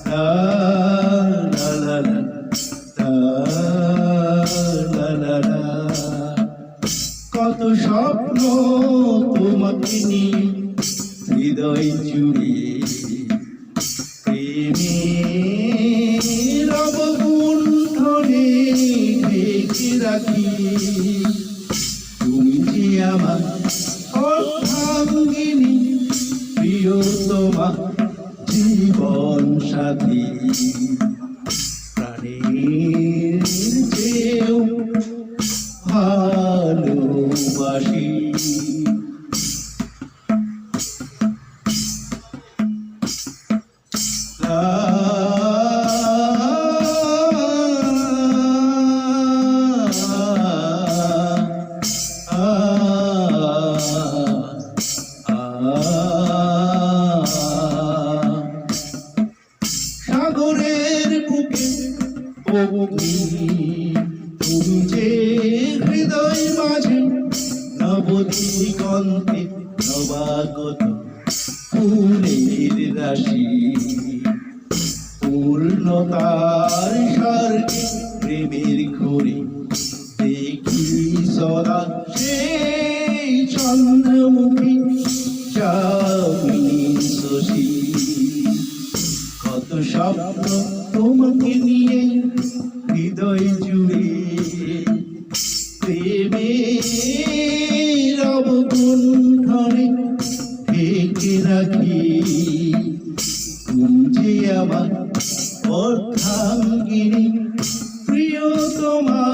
লা লা লা লা লা লা লা। কত স্বপ্ন তোমাকে নিয়ে হৃদয় জুড়ে প্রেমের অবগুণ্ঠনে ঢেকে রাখি। তুমি যে আমার অর্ধাঙ্গিনী, প্রিয়তমা জীবন সাথী, প্রাণের চেয়েও ভালোবাসি। সাগরের বুকে তুমি যে হৃদয় মাঝে নবদিগন্তে নবাগত ফুলের রাশি। পূর্ণতার স্বর্গে প্রেমের ঘরে দেখি সদা সেই চন্দ্রমুখী চাঁদনী শশী। কত স্বপ্ন তোমাকে নিয়ে হৃদয় জুড়ে প্রেমের অবগুণ্ঠনে ঢেকে রাখি। তুমি যে আমার অর্ধাঙ্গিনী, প্রিয়তমা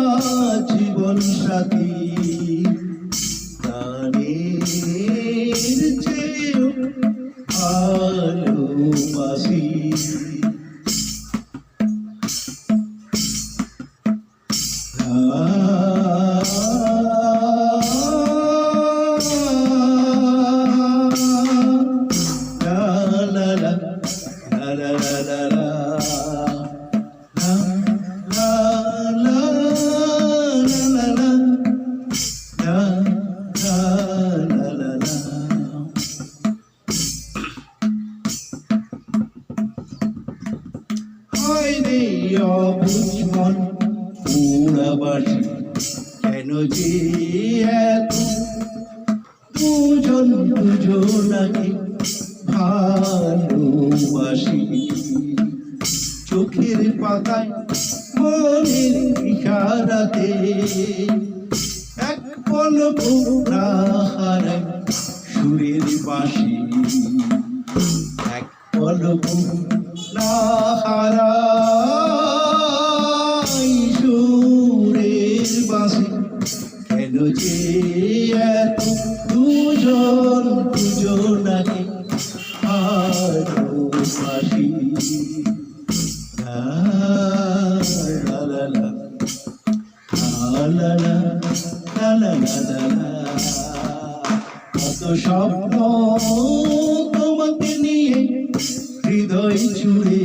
জীবন সাথী, প্রাণের চেয়েও ভালোবাসি। অবুঝমন পুরাবাসী কেন যে এত দুজন দুজনাকে ভালোবাসি। চোখের পাতায় মনের ইশারাতে এক পলক না হারায় সুরের বাঁশি। এক পলক না হারায় সুরের বাঁশি। কেন যে এত দুজন দুজনাকে ভালোবাসি। লা লা লা লা লা লা লা লা। কত স্বপ্ন তোমাকে নিয়ে হৃদয় জুড়ে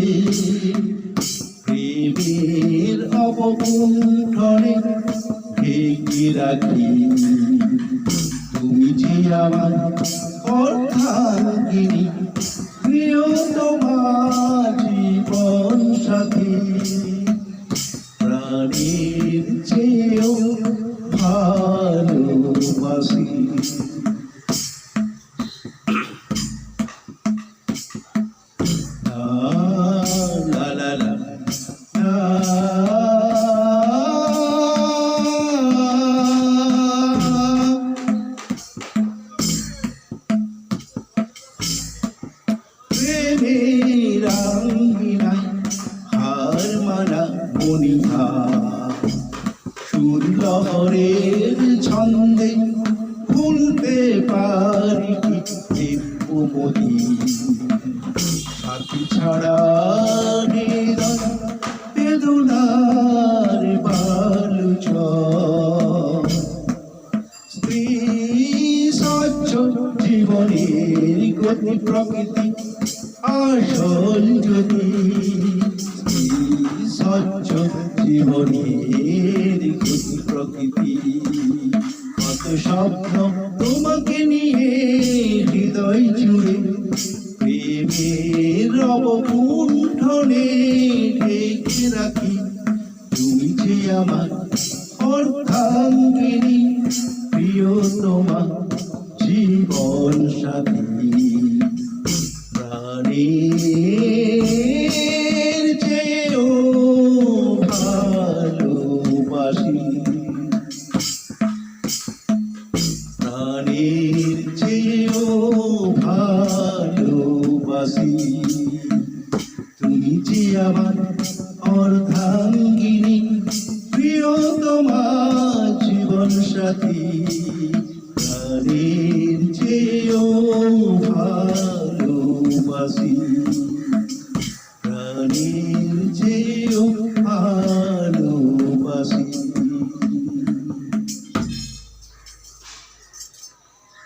প্রেমের অবগুণ্ঠনে ঢেকে রাখি। তুমি যে আমার অর্ধাঙ্গিনী, প্রিয়তমা জীবন সাথী, প্রাণের চেয়েও ভালোবাসি। প্রেমের আঙ্গিনায় হার মানা মনিহা, সুর লহরের ছন্দে ভুলতে পারি কি উপমতি। সাথী ছাড়া হৃদয় বেদনার বালুচর। স্ত্রী স্বচ্ছ জীবনের গতি প্রকৃতি আসল যদি। স্বচ্ছ জীবনের গতি প্রকৃতি। কত স্বপ্ন তোমাকে নিয়ে হৃদয় জুড়ে প্রেমের অবগুণ্ঠনে মনে ঢেকে রাখি তুমি যে আমার অর্ধাঙ্গিনী প্রিয়তমা জীবন সাথী প্রাণের চেয়েও ভালোবাসি প্রাণের চেয়েও ভালোবাসি তুমি যে আমার অর্ধাঙ্গিনী প্রিয়তমা জীবন সাথী প্রাণের চেয়েও ভালোবাসি